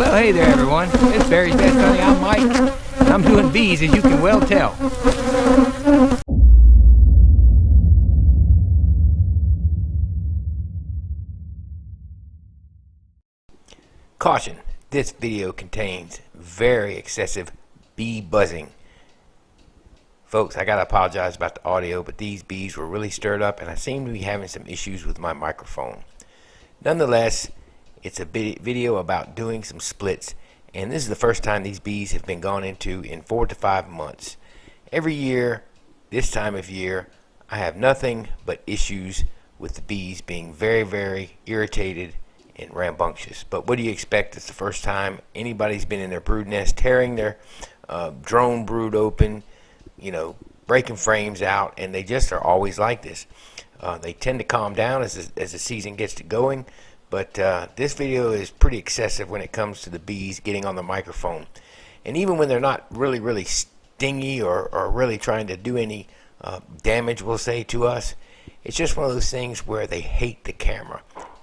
Well, hey there everyone, it's Barry's Best Honey. I'm Mike, and I'm doing bees, as you can well tell. Caution, this video contains very excessive bee buzzing. Folks, I gotta apologize about the audio, but these bees were really stirred up and I seem to be having some issues with my microphone. Nonetheless, it's a video about doing some splits, and this is the first time these bees have been gone into in 4 to 5 months. Every year, this time of year, I have nothing but issues with the bees being very, very irritated and rambunctious. But what do you expect? It's the first time anybody's been in their brood nest, tearing their drone brood open, you know, breaking frames out, and they just are always like this. They tend to calm down as the season gets to going, but this video is pretty excessive when it comes to the bees getting on the microphone. And even when they're not really stingy or really trying to do any damage, we'll say, to us, it's just one of those things where they hate the camera.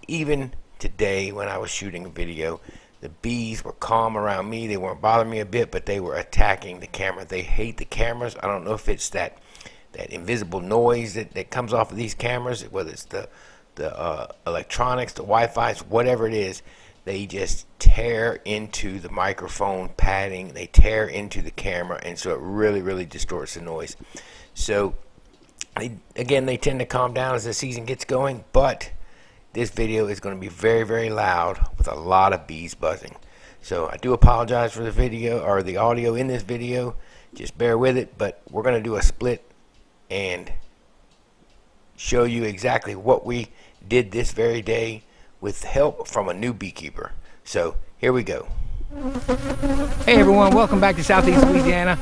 Even today when I was shooting a video, the bees were calm around me. They weren't bothering me a bit, but they were attacking the camera. They hate the cameras. I don't know if it's that invisible noise that comes off of these cameras, whether it's the electronics, the Wi-Fi, whatever it is. They just tear into the microphone padding. They tear into the camera, and so it really distorts the noise. So again, they tend to calm down as the season gets going, but this video is going to be very loud with a lot of bees buzzing. So I do apologize for the video or the audio in this video. Just bear with it, but we're going to do a split and show you exactly what we did this very day with help from a new beekeeper. So here we go. Hey everyone, welcome back to Southeast Louisiana.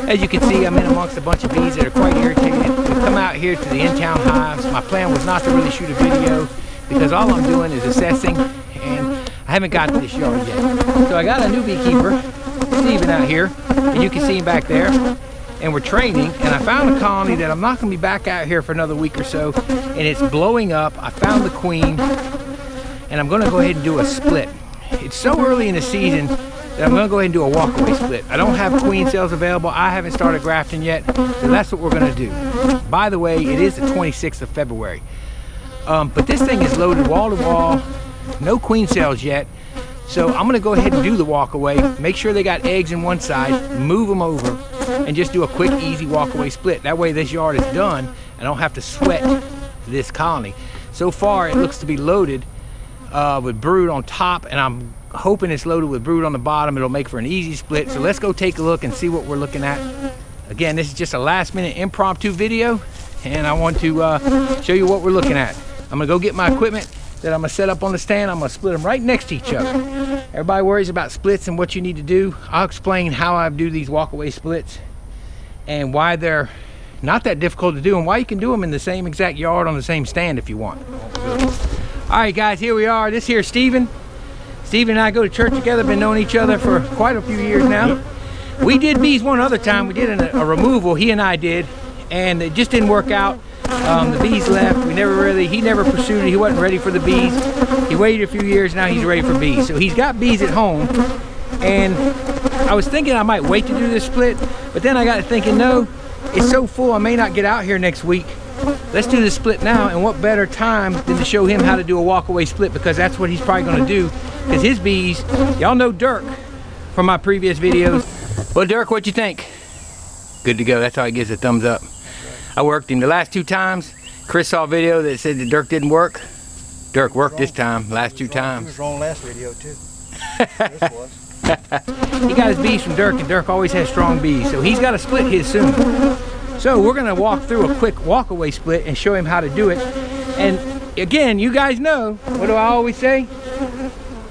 As you can see, I'm in amongst a bunch of bees that are quite irritated. We've come out here to the in-town hives. My plan was not to really shoot a video because all I'm doing is assessing, and I haven't got to this yard yet. So I got a new beekeeper, Steven, out here, and you can see him back there, and we're training, and I found a colony that I'm not going to be back out here for another week or so, and it's blowing up. I found the queen, and I'm going to go ahead and do a split. It's so early in the season that I'm going to go ahead and do a walkaway split. I don't have queen cells available. I haven't started grafting yet, so that's what we're going to do. By the way, it is the 26th of February. But this thing is loaded wall to wall, no queen cells yet. So I'm going to go ahead and do the walkaway, make sure they got eggs in one side, move them over, and just do a quick, easy walkaway split. That way this yard is done. I don't have to sweat this colony. So far it looks to be loaded with brood on top, and I'm hoping it's loaded with brood on the bottom. It'll make for an easy split. So let's go take a look and see what we're looking at. Again, this is just a last minute impromptu video, and I want to show you what we're looking at. I'm gonna go get my equipment that I'm gonna set up on the stand. I'm gonna split them right next to each other. Everybody worries about splits and what you need to do. I'll explain how I do these walkaway splits and why they're not that difficult to do, and why you can do them in the same exact yard on the same stand if you want. All right guys, here we are. This here's Steven. Steven and I go to church together, been knowing each other for quite a few years now. We did bees one other time. We did a removal, he and I did, and it just didn't work out. The bees left. He never pursued it. He wasn't ready for the bees. He waited a few years, now he's ready for bees. So he's got bees at home, and I was thinking I might wait to do this split, but then I got to thinking, no, it's so full I may not get out here next week. Let's do this split now, and what better time than to show him how to do a walkaway split, because that's what he's probably going to do, because his bees, y'all know Dirk from my previous videos. Well, Dirk, what'd you think? Good to go. That's how he gives a thumbs up. I worked him the last 2 times. Chris saw a video that said that Dirk didn't work. Dirk worked this time, last 2 times. He was wrong last video too. This was. He got his bees from Dirk, and Dirk always has strong bees, so he's got to split his soon. So we're gonna walk through a quick walkaway split and show him how to do it. And again, you guys know, what do I always say?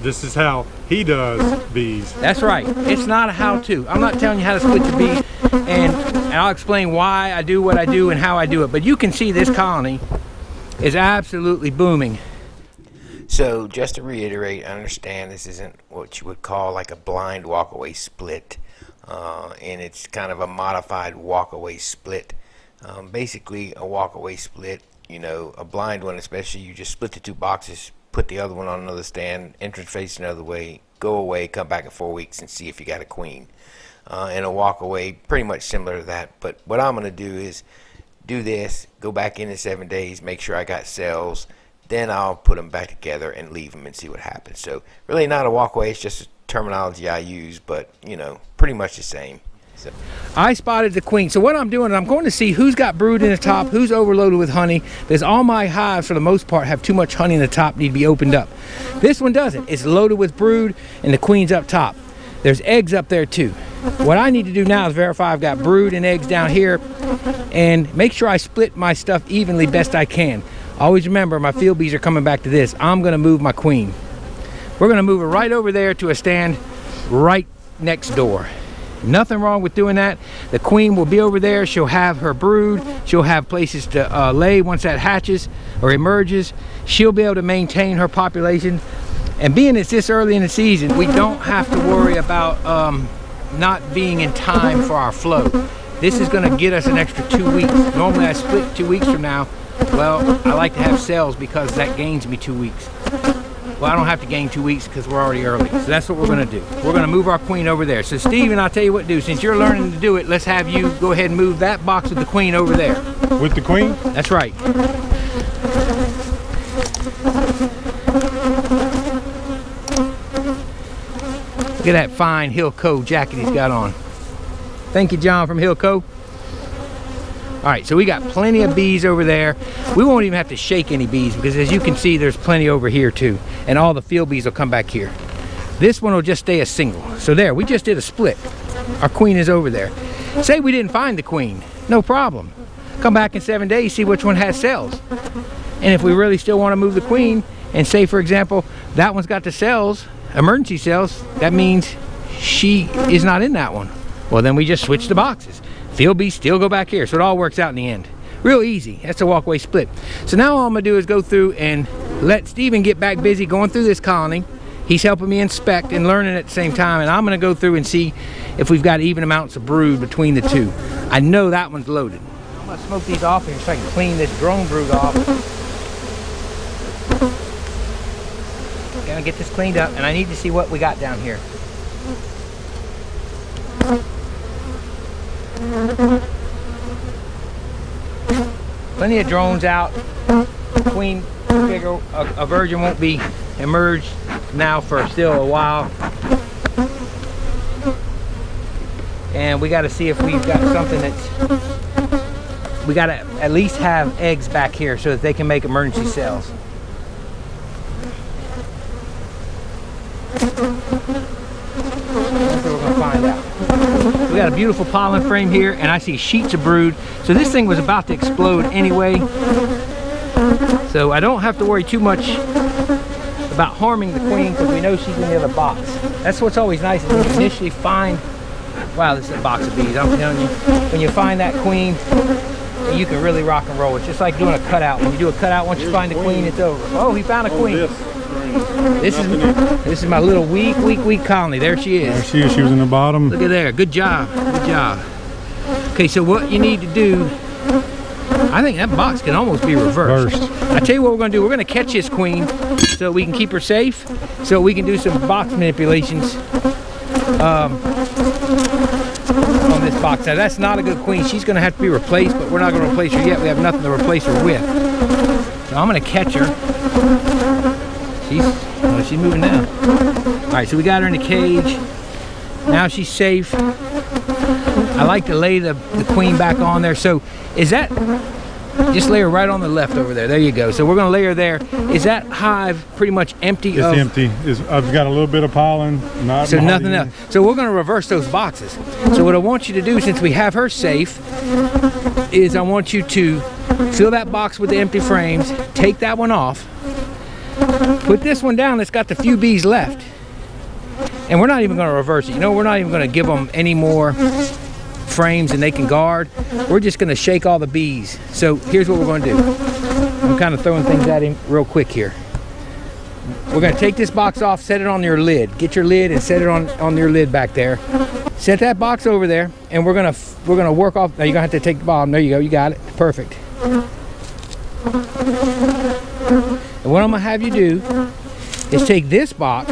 This is how he does bees. That's right. It's not a how-to. I'm not telling you how to split your bees, and I'll explain why I do what I do and how I do it. But you can see this colony is absolutely booming. So just to reiterate, I understand this isn't what you would call like a blind walkaway split, and it's kind of a modified walkaway split. Basically a walkaway split, you know, a blind one especially, you just split the 2 boxes, put the other one on another stand, entrance face another way, go away, come back in 4 weeks, and see if you got a queen. And a walk away, pretty much similar to that. But what I'm going to do is do this, go back in 7 days, make sure I got cells, then I'll put them back together and leave them and see what happens. So really not a walk away, it's just a terminology I use, but you know, pretty much the same. So I spotted the queen. So what I'm doing, I'm going to see who's got brood in the top, who's overloaded with honey, because all my hives for the most part have too much honey in the top, need to be opened up. This one doesn't. It's loaded with brood and the queen's up top. There's eggs up there too. What I need to do now is verify I've got brood and eggs down here and make sure I split my stuff evenly best I can. Always remember, my field bees are coming back to this. I'm going to move my queen. We're going to move her right over there to a stand right next door. Nothing wrong with doing that. The queen will be over there. She'll have her brood. She'll have places to lay once that hatches or emerges. She'll be able to maintain her population. And being it's this early in the season, we don't have to worry about not being in time for our flow. This is going to get us an extra 2 weeks. Normally I split 2 weeks from now. Well, I like to have cells because that gains me 2 weeks. Well, I don't have to gain 2 weeks because we're already early. So that's what we're going to do. We're going to move our queen over there. So Steven, I'll tell you what to do. Since you're learning to do it, let's have you go ahead and move that box with the queen over there. With the queen? That's right. Look at that fine Hilco jacket he's got on. Thank you, John from Hilco. All right, so we got plenty of bees over there. We won't even have to shake any bees because as you can see, there's plenty over here too. And all the field bees will come back here. This one will just stay a single. So there, we just did a split. Our queen is over there. Say we didn't find the queen, no problem. Come back in 7 days, see which one has cells. And if we really still want to move the queen and say, for example, that one's got the cells, emergency cells, that means she is not in that one. Well, then we just switch the boxes. Field bees still go back here, so it all works out in the end. Real easy. That's a walkway split. So now all I'm gonna do is go through and let Steven get back busy going through this colony. He's helping me inspect and learning at the same time, and I'm gonna go through and see if we've got even amounts of brood between the two. I know that one's loaded. I'm gonna smoke these off here so I can clean this drone brood off. Gonna get this cleaned up, and I need to see what we got down here. Plenty of drones out. Queen, figure a virgin won't be emerged now for still a while. And we got to see if we've got something that's, we got to at least have eggs back here so that they can make emergency cells. That's what we're going to find out. We got a beautiful pollen frame here, and I see sheets of brood. So this thing was about to explode anyway. So I don't have to worry too much about harming the queen because we know she's in the other box. That's what's always nice is when you initially find, wow, this is a box of bees, I'm telling you. When you find that queen, you can really rock and roll. It's just like doing a cutout. When you do a cutout, once you find the queen, it's over. Oh, he found a queen. This is my little weak colony. There she is. There she is. She was in the bottom. Look at there. Good job. Good job. Okay, so what you need to do, I think that box can almost be reversed. I tell you what we're going to do. We're going to catch this queen so we can keep her safe, so we can do some box manipulations on this box. Now, that's not a good queen. She's going to have to be replaced, but we're not going to replace her yet. We have nothing to replace her with. So I'm going to catch her. She's moving now. All right, so we got her in the cage. Now she's safe. I like to lay the queen back on there. So is that, just lay her right on the left over there. There you go. So we're going to lay her there. Is that hive pretty much empty? It's empty. I've got a little bit of pollen. So nothing else. So we're going to reverse those boxes. So what I want you to do, since we have her safe, is I want you to fill that box with the empty frames, take that one off, put this one down that's got the few bees left, and we're not even going to reverse it. You know, we're not even going to give them any more frames than they can guard. We're just going to shake all the bees. So here's what we're going to do. I'm kind of throwing things at him real quick here. We're going to take this box off, set it on your lid. Get your lid and set it on your lid back there. Set that box over there, and we're going to work off. Now you're going to have to take the bottom. There you go. You got it. Perfect. And what I'm going to have you do is take this box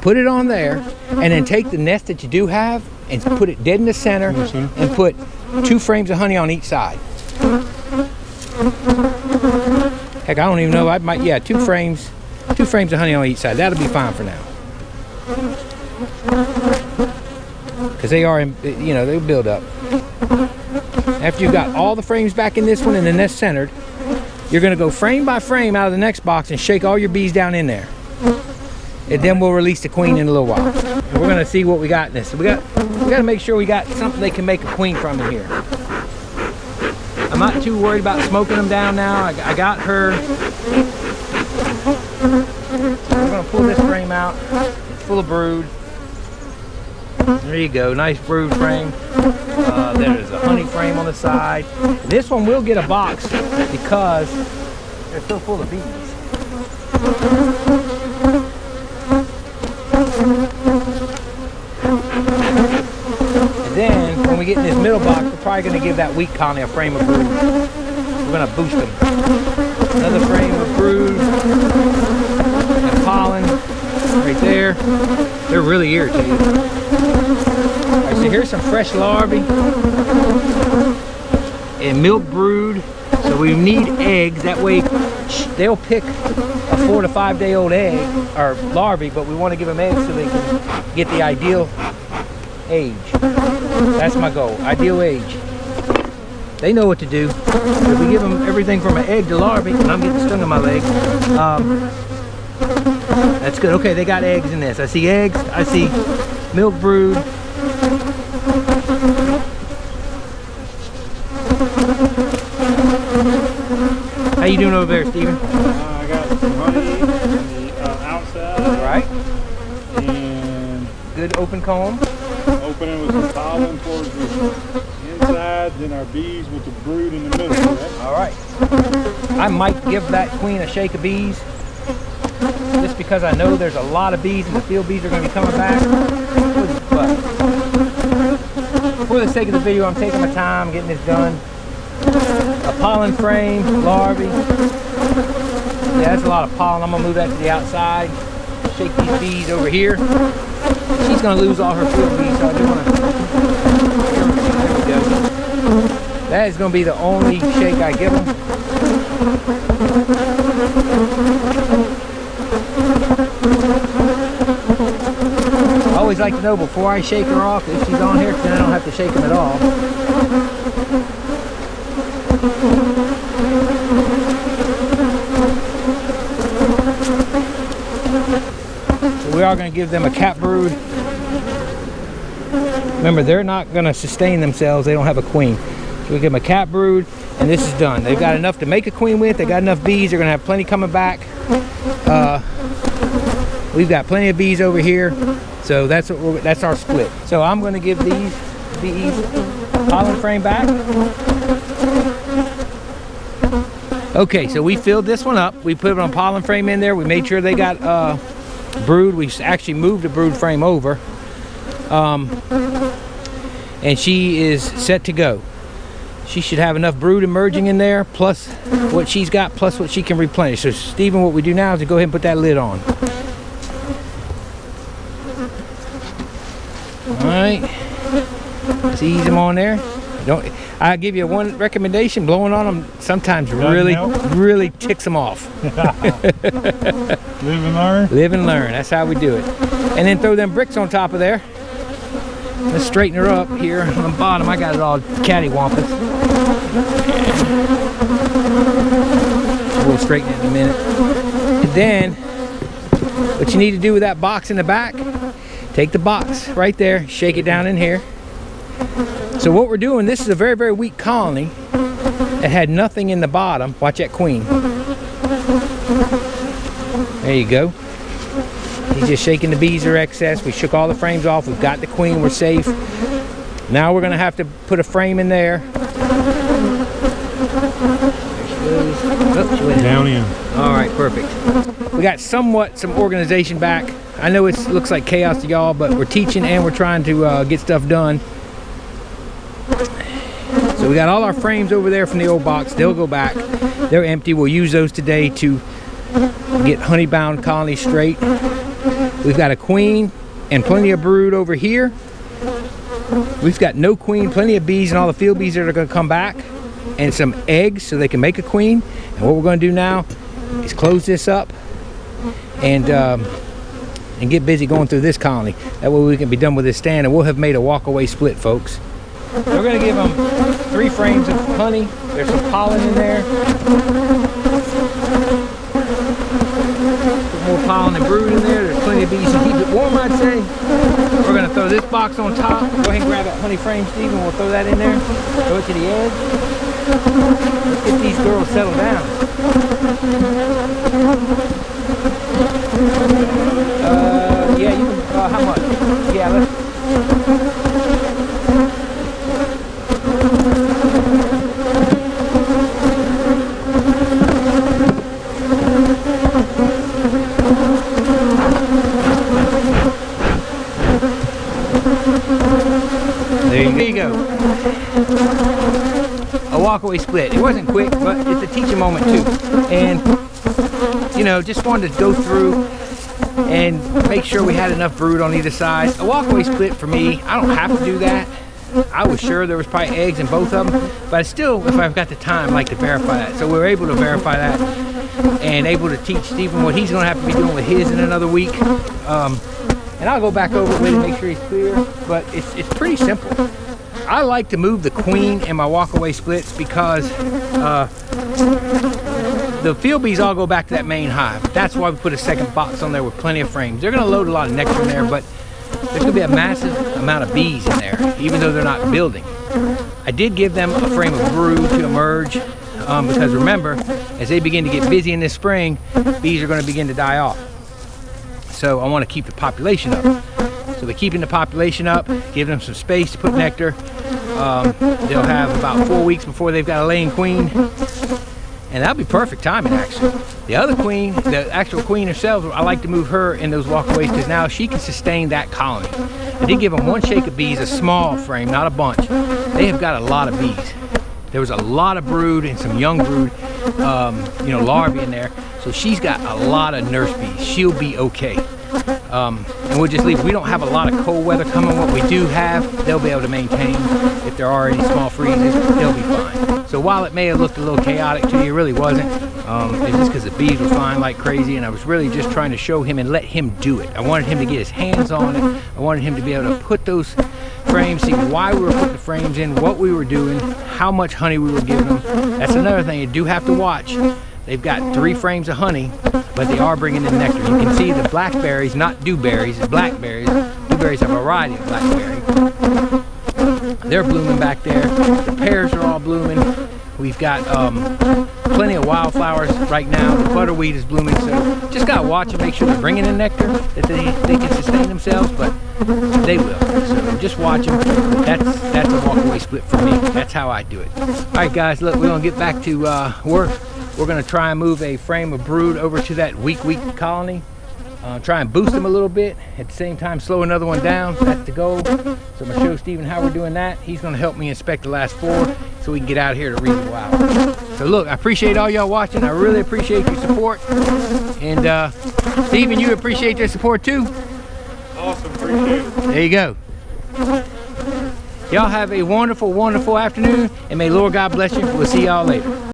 put it on there, and then take the nest that you do have and put it dead in the center, and put 2 frames of honey on each side. Heck, I don't even know. I might, yeah, 2 frames of honey on each side. That'll be fine for now. Because they are, you know, they'll build up. After you've got all the frames back in this one and the nest centered, you're going to go frame by frame out of the next box and shake all your bees down in there. And then we'll release the queen in a little while. And we're going to see what we got in this. We got to make sure we got something they can make a queen from in here. I'm not too worried about smoking them down now. I got her. We're going to pull this frame out. It's full of brood. There you go, nice brood frame. There's a honey frame on the side. This one will get a box because they're so full of bees. And then when we get in this middle box, we're probably going to give that weak colony a frame of brood. We're going to boost them. Another frame of brood and pollen right there. They're really irritated. Alright, so here's some fresh larvae and milk brood. So we need eggs. That way they'll pick a 4 to 5 day old egg or larvae, but we want to give them eggs so they can get the ideal age. That's my goal. Ideal age. They know what to do. If we give them everything from an egg to larvae, and I'm getting stung on my leg. That's good. Okay, they got eggs in this. I see eggs. I see milk brood. How you doing over there, Steven? I got some honey on the outside. Right. And Good open comb. opening with some pollen towards the inside, then our bees with the brood in the middle. Right? All right. I might give that queen a shake of bees, just because I know there's a lot of bees and the field bees are going to be coming back. But for the sake of the video, I'm taking my time getting this done. A pollen frame, larvae. Yeah, that's a lot of pollen. I'm going to move that to the outside. Shake these bees over here. She's going to lose all her field bees, so I do want to... There we go. That is going to be the only shake I give them. I always like to know before I shake her off if she's on here, then I don't have to shake them at all. So we are going to give them a cap brood. Remember, they're not going to sustain themselves. They don't have a queen. So we give them a cap brood, and this is done. They've got enough to make a queen with. They got enough bees. They're going to have plenty coming back. We've got plenty of bees over here. So that's our split. So I'm going to give these bees pollen frame back. Okay, so we filled this one up. We put a pollen frame in there. We made sure they got brood. We actually moved the brood frame over. And she is set to go. She should have enough brood emerging in there, plus what she's got, plus what she can replenish. So Stephen, what we do now is to go ahead and put that lid on. Alright. Let's ease them on there. I'll give you one recommendation. Blowing on them sometimes really ticks them off. Live and learn. Live and learn. That's how we do it. And then throw them bricks on top of there. Let's straighten her up here on the bottom. I got it all cattywampus. We'll straighten it in a minute. And then, what you need to do with that box in the back, take the box right there, shake it down in here. So what we're doing, this is a very, very weak colony that had nothing in the bottom. Watch that queen. There you go. He's just shaking the bees or excess. We shook all the frames off. We've got the queen. We're safe. Now we're going to have to put a frame in there. Oh, Down in. all right, perfect. We got some organization back. I know it looks like chaos to y'all, but we're teaching and we're trying to get stuff done. So we got all our frames over there from the old box. They'll go back. They're empty. We'll use those today to get honey-bound colonies straight. We've got a queen and plenty of brood over here. We've got no queen, plenty of bees and all the field bees that are going to come back, and some eggs so they can make a queen. And what we're going to do now is close this up and get busy going through this colony. That way we can be done with this stand, and we'll have made a walk-away split, folks. We're going to give them 3 frames of honey. There's some pollen in there. Put more pollen and brood in there. There's plenty of bees to keep it warm, I'd say. We're going to throw this box on top. Go ahead and grab that honey frame, Stephen. We'll throw that in there. Throw it to the edge. Let's get these girls settled down. Yeah, you can, how much? Yeah, let's... There you go. A walkaway split. It wasn't quick, but it's a teaching moment too. And, you know, just wanted to go through and make sure we had enough brood on either side. A walkaway split for me, I don't have to do that. I was sure there was probably eggs in both of them, but still, if I've got the time, I like to verify that. So we were able to verify that and able to teach Stephen what he's going to have to be doing with his in another week. And I'll go back over it with him, make sure he's clear, but it's pretty simple. I like to move the queen in my walkaway splits because the field bees all go back to that main hive. That's why we put a second box on there with plenty of frames. They're going to load a lot of nectar in there, but there's going to be a massive amount of bees in there, even though they're not building. I did give them a frame of brood to emerge because remember, as they begin to get busy in this spring, bees are going to begin to die off. So I want to keep the population up. So we're keeping the population up, giving them some space to put nectar. They'll have about 4 weeks before they've got a laying queen. And that'll be perfect timing, actually. The other queen, the actual queen herself, I like to move her in those walkaways because now she can sustain that colony. I did give them 1 shake of bees, a small frame, not a bunch. They have got a lot of bees. There was a lot of brood and some young brood, you know, larvae in there. So she's got a lot of nurse bees. She'll be okay. And we'll just leave. We don't have a lot of cold weather coming. What we do have, they'll be able to maintain. If there are any small freezes, they'll be fine. So while it may have looked a little chaotic to you, it really wasn't. It's just because the bees were flying like crazy, and I was really just trying to show him and let him do it. I wanted him to get his hands on it. I wanted him to be able to put those frames, see why we were putting the frames in, what we were doing, how much honey we were giving them. That's another thing you do have to watch. They've got 3 frames of honey, but they are bringing in nectar. You can see the blackberries, not dewberries, blackberries. Dewberries have a variety of blackberry. They're blooming back there. The pears are all blooming. We've got plenty of wildflowers right now. The butterweed is blooming, so just gotta watch and make sure they're bringing in nectar, that they can sustain themselves, but they will. So just watch them. That's a walkaway split for me. That's how I do it. All right, guys, look, we're gonna get back to work. We're going to try and move a frame of brood over to that week colony. Try and boost them a little bit. At the same time, slow another one down. That's the goal. So I'm going to show Stephen how we're doing that. He's going to help me inspect the last 4 so we can get out of here at a reasonable hour. So look, I appreciate all y'all watching. I really appreciate your support. And Stephen, you appreciate your support too? Awesome, appreciate it. There you go. Y'all have a wonderful, wonderful afternoon. And may Lord God bless you. We'll see y'all later.